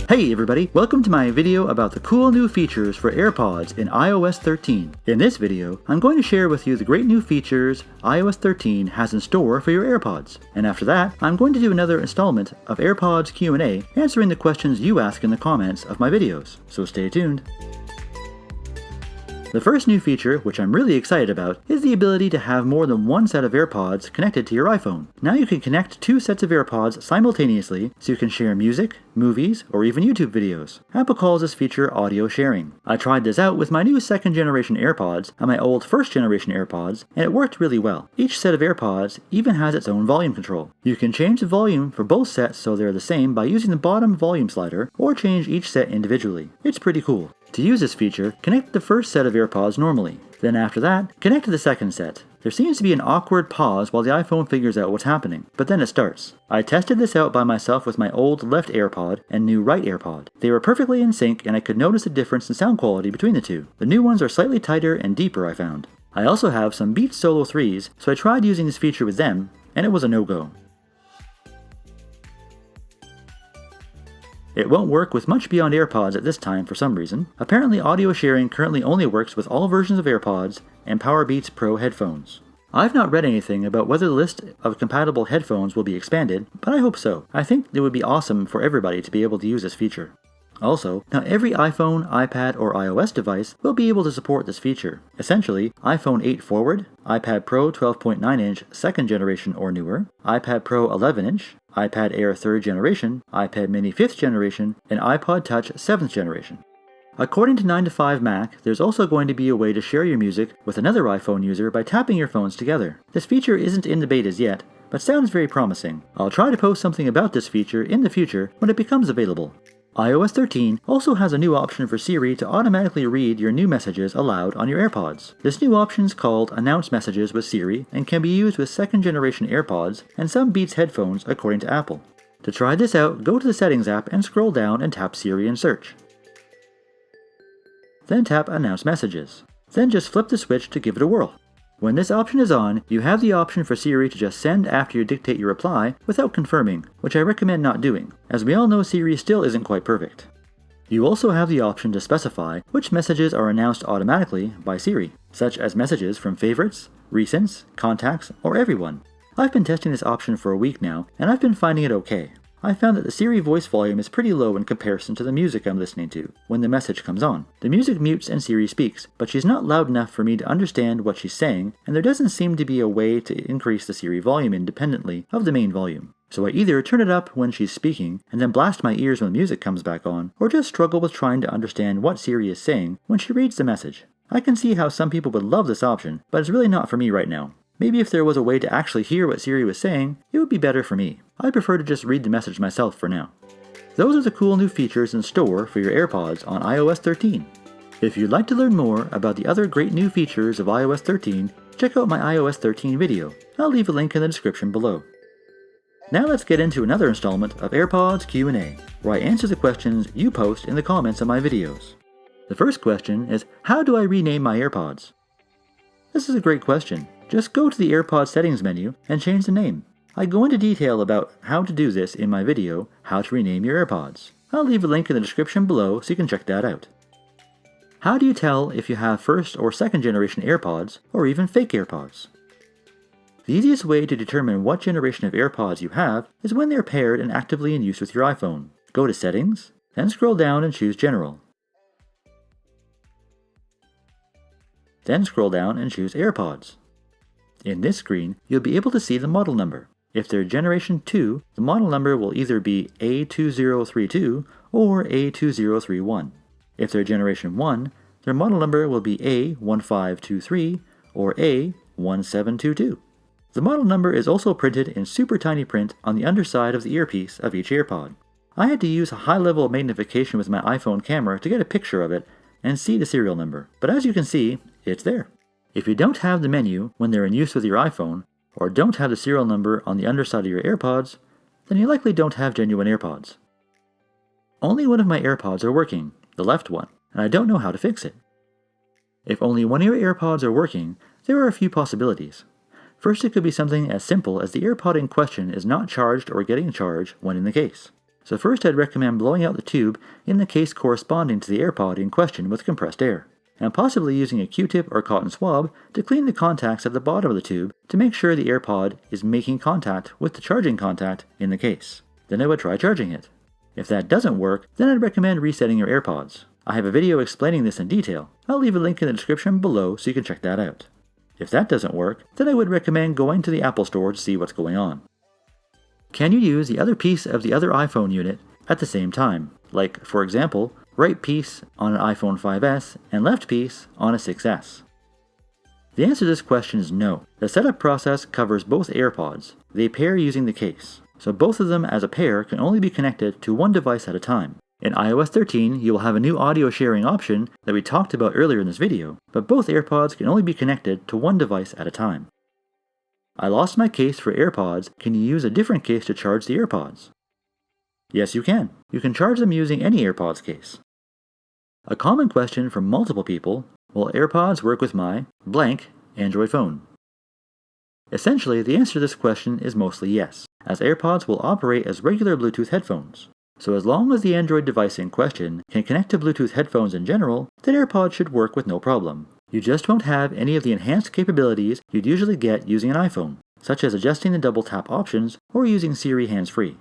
Hey everybody, welcome to my video about the cool new features for AirPods in iOS 13. In this video, I'm going to share with you the great new features iOS 13 has in store for your AirPods. And after that, I'm going to do another installment of AirPods Q A, answering the questions you ask in the comments of my videos. So stay tuned. The first new feature, which I'm really excited about, is the ability to have more than one set of AirPods connected to your iPhone. Now you can connect two sets of AirPods simultaneously so you can share music, movies, or even YouTube videos. Apple calls this feature audio sharing. I tried this out with my new second generation AirPods and my old first generation AirPods, and it worked really well. Each set of AirPods even has its own volume control. You can change the volume for both sets so they're the same by using the bottom volume slider, or change each set individually. It's pretty cool. To use this feature, connect the first set of AirPods normally. Then after that, connect to the second set. There seems to be an awkward pause while the iPhone figures out what's happening, but then it starts. I tested this out by myself with my old left AirPod and new right AirPod. They were perfectly in sync and I could notice a difference in sound quality between the two. The new ones are slightly tighter and deeper, I found. I also have some Beats Solo 3s, so I tried using this feature with them, and it was a no-go. It won't work with much beyond AirPods at this time for some reason. Apparently audio sharing currently only works with all versions of AirPods and Powerbeats Pro headphones. I've not read anything about whether the list of compatible headphones will be expanded, but I hope so. I think it would be awesome for everybody to be able to use this feature. Also, now every iPhone, iPad, or iOS device will be able to support this feature. Essentially, iPhone 8 forward, iPad Pro 12.9-inch 2nd generation or newer, iPad Pro 11-inch, iPad Air 3rd generation, iPad Mini 5th generation, and iPod Touch 7th generation. According to 9to5Mac, there's also going to be a way to share your music with another iPhone user by tapping your phones together. This feature isn't in the betas yet, but sounds very promising. I'll try to post something about this feature in the future when it becomes available. iOS 13 also has a new option for Siri to automatically read your new messages aloud on your AirPods. This new option is called Announce Messages with Siri and can be used with second generation AirPods and some Beats headphones according to Apple. To try this out, go to the Settings app and scroll down and tap Siri in search. Then tap Announce Messages. Then just flip the switch to give it a whirl. When this option is on, you have the option for Siri to just send after you dictate your reply without confirming, which I recommend not doing, as we all know Siri still isn't quite perfect. You also have the option to specify which messages are announced automatically by Siri, such as messages from favorites, recents, contacts, or everyone. I've been testing this option for a week now, and I've been finding it okay. I found that the Siri voice volume is pretty low in comparison to the music I'm listening to when the message comes on. The music mutes and Siri speaks, but she's not loud enough for me to understand what she's saying, and there doesn't seem to be a way to increase the Siri volume independently of the main volume. So I either turn it up when she's speaking and then blast my ears when the music comes back on, or just struggle with trying to understand what Siri is saying when she reads the message. I can see how some people would love this option, but it's really not for me right now. Maybe if there was a way to actually hear what Siri was saying, it would be better for me. I prefer to just read the message myself for now. Those are the cool new features in store for your AirPods on iOS 13. If you'd like to learn more about the other great new features of iOS 13, check out my iOS 13 video. I'll leave a link in the description below. Now let's get into another installment of AirPods Q A, where I answer the questions you post in the comments of my videos. The first question is, how do I rename my AirPods? This is a great question. Just go to the AirPods settings menu and change the name. I go into detail about how to do this in my video, How to Rename Your AirPods. I'll leave a link in the description below so you can check that out. How do you tell if you have first or second generation AirPods, or even fake AirPods? The easiest way to determine what generation of AirPods you have is when they're paired and actively in use with your iPhone. Go to Settings, then scroll down and choose General. Then scroll down and choose AirPods. In this screen, you'll be able to see the model number. If they're Generation 2, the model number will either be A2032 or A2031. If they're Generation 1, their model number will be A1523 or A1722. The model number is also printed in super tiny print on the underside of the earpiece of each AirPod. I had to use a high level of magnification with my iPhone camera to get a picture of it and see the serial number, but as you can see, it's there. If you don't have the menu when they're in use with your iPhone, or don't have the serial number on the underside of your AirPods, then you likely don't have genuine AirPods. Only one of my AirPods are working, the left one, and I don't know how to fix it. If only one of your AirPods are working, there are a few possibilities. First, it could be something as simple as the AirPod in question is not charged or getting charged when in the case. So first I'd recommend blowing out the tube in the case corresponding to the AirPod in question with compressed air, and possibly using a Q-tip or cotton swab to clean the contacts at the bottom of the tube to make sure the AirPod is making contact with the charging contact in the case. Then I would try charging it. If that doesn't work, then I'd recommend resetting your AirPods. I have a video explaining this in detail. I'll leave a link in the description below so you can check that out. If that doesn't work, then I would recommend going to the Apple Store to see what's going on. Can you use the other piece of the other iPhone unit at the same time? Like, for example, right piece on an iPhone 5S and left piece on a 6S. The answer to this question is no. The setup process covers both AirPods. They pair using the case, so both of them as a pair can only be connected to one device at a time. In iOS 13, you will have a new audio sharing option that we talked about earlier in this video, but both AirPods can only be connected to one device at a time. I lost my case for AirPods. Can you use a different case to charge the AirPods? Yes, you can. You can charge them using any AirPods case. A common question from multiple people: will AirPods work with my blank Android phone? Essentially, the answer to this question is mostly yes, as AirPods will operate as regular Bluetooth headphones. So as long as the Android device in question can connect to Bluetooth headphones in general, then AirPods should work with no problem. You just won't have any of the enhanced capabilities you'd usually get using an iPhone, such as adjusting the double tap options or using Siri hands-free.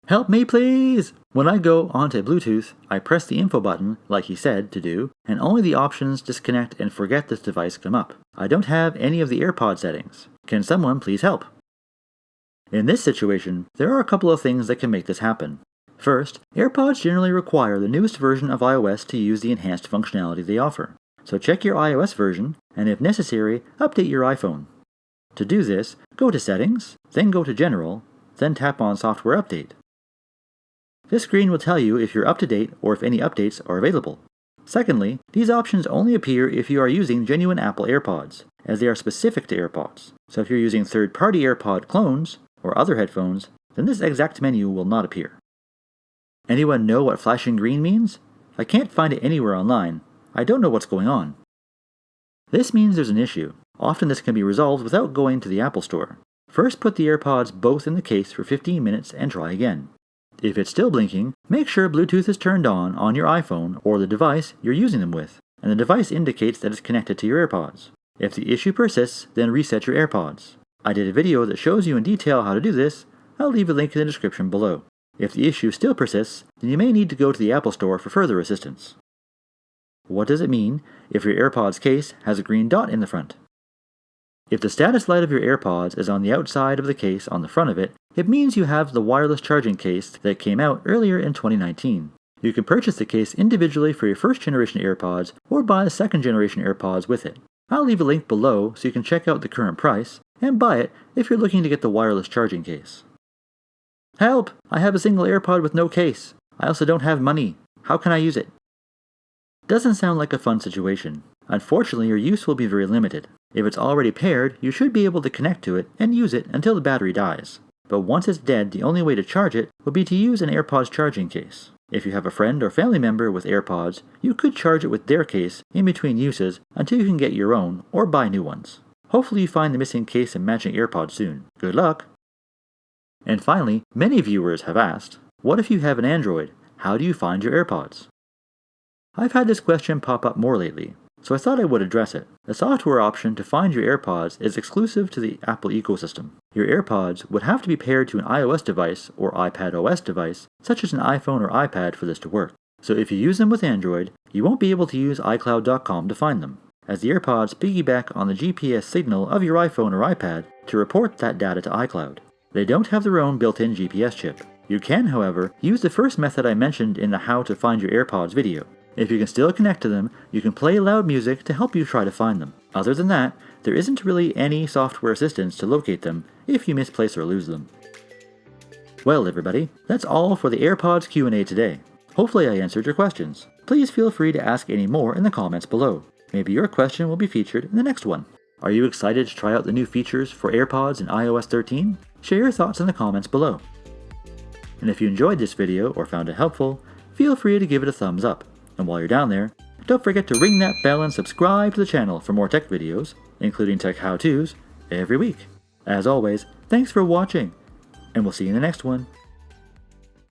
Help me please! When I go onto Bluetooth, I press the info button like he said to do, and only the options disconnect and forget this device come up. I don't have any of the AirPod settings. Can someone please help? In this situation, there are a couple of things that can make this happen. First, AirPods generally require the newest version of iOS to use the enhanced functionality they offer. So check your iOS version, and if necessary, update your iPhone. To do this, go to Settings, then go to General, then tap on Software Update. This screen will tell you if you're up to date or if any updates are available. Secondly, these options only appear if you are using genuine Apple AirPods, as they are specific to AirPods. So if you're using third-party AirPod clones or other headphones, then this exact menu will not appear. Anyone know what flashing green means? I can't find it anywhere online. I don't know what's going on. This means there's an issue. Often this can be resolved without going to the Apple Store. First, put the AirPods both in the case for 15 minutes and try again. If it's still blinking, make sure Bluetooth is turned on your iPhone or the device you're using them with, and the device indicates that it's connected to your AirPods. If the issue persists, then reset your AirPods. I did a video that shows you in detail how to do this. I'll leave a link in the description below. If the issue still persists, then you may need to go to the Apple Store for further assistance. What does it mean if your AirPods case has a green dot in the front? If the status light of your AirPods is on the outside of the case on the front of it, it means you have the wireless charging case that came out earlier in 2019. You can purchase the case individually for your first generation AirPods or buy the second generation AirPods with it. I'll leave a link below so you can check out the current price and buy it if you're looking to get the wireless charging case. Help! I have a single AirPod with no case. I also don't have money. How can I use it? Doesn't sound like a fun situation. Unfortunately, your use will be very limited. If it's already paired, you should be able to connect to it and use it until the battery dies. But once it's dead, the only way to charge it would be to use an AirPods charging case. If you have a friend or family member with AirPods, you could charge it with their case in between uses until you can get your own or buy new ones. Hopefully you find the missing case and matching AirPods soon. Good luck! And finally, many viewers have asked, what if you have an Android? How do you find your AirPods? I've had this question pop up more lately, so I thought I would address it. The software option to find your AirPods is exclusive to the Apple ecosystem. Your AirPods would have to be paired to an iOS device or iPadOS device, such as an iPhone or iPad, for this to work. So if you use them with Android, you won't be able to use iCloud.com to find them, as the AirPods piggyback on the GPS signal of your iPhone or iPad to report that data to iCloud. They don't have their own built-in GPS chip. You can, however, use the first method I mentioned in the How to Find Your AirPods video. If you can still connect to them, you can play loud music to help you try to find them. Other than that, there isn't really any software assistance to locate them if you misplace or lose them. Well everybody, that's all for the AirPods Q A today. Hopefully I answered your questions. Please feel free to ask any more in the comments below. Maybe your question will be featured in the next one. Are you excited to try out the new features for AirPods in iOS 13? Share your thoughts in the comments below. And if you enjoyed this video or found it helpful, feel free to give it a thumbs up. And while you're down there, don't forget to ring that bell and subscribe to the channel for more tech videos, including tech how-tos, every week. As always, thanks for watching, and we'll see you in the next one.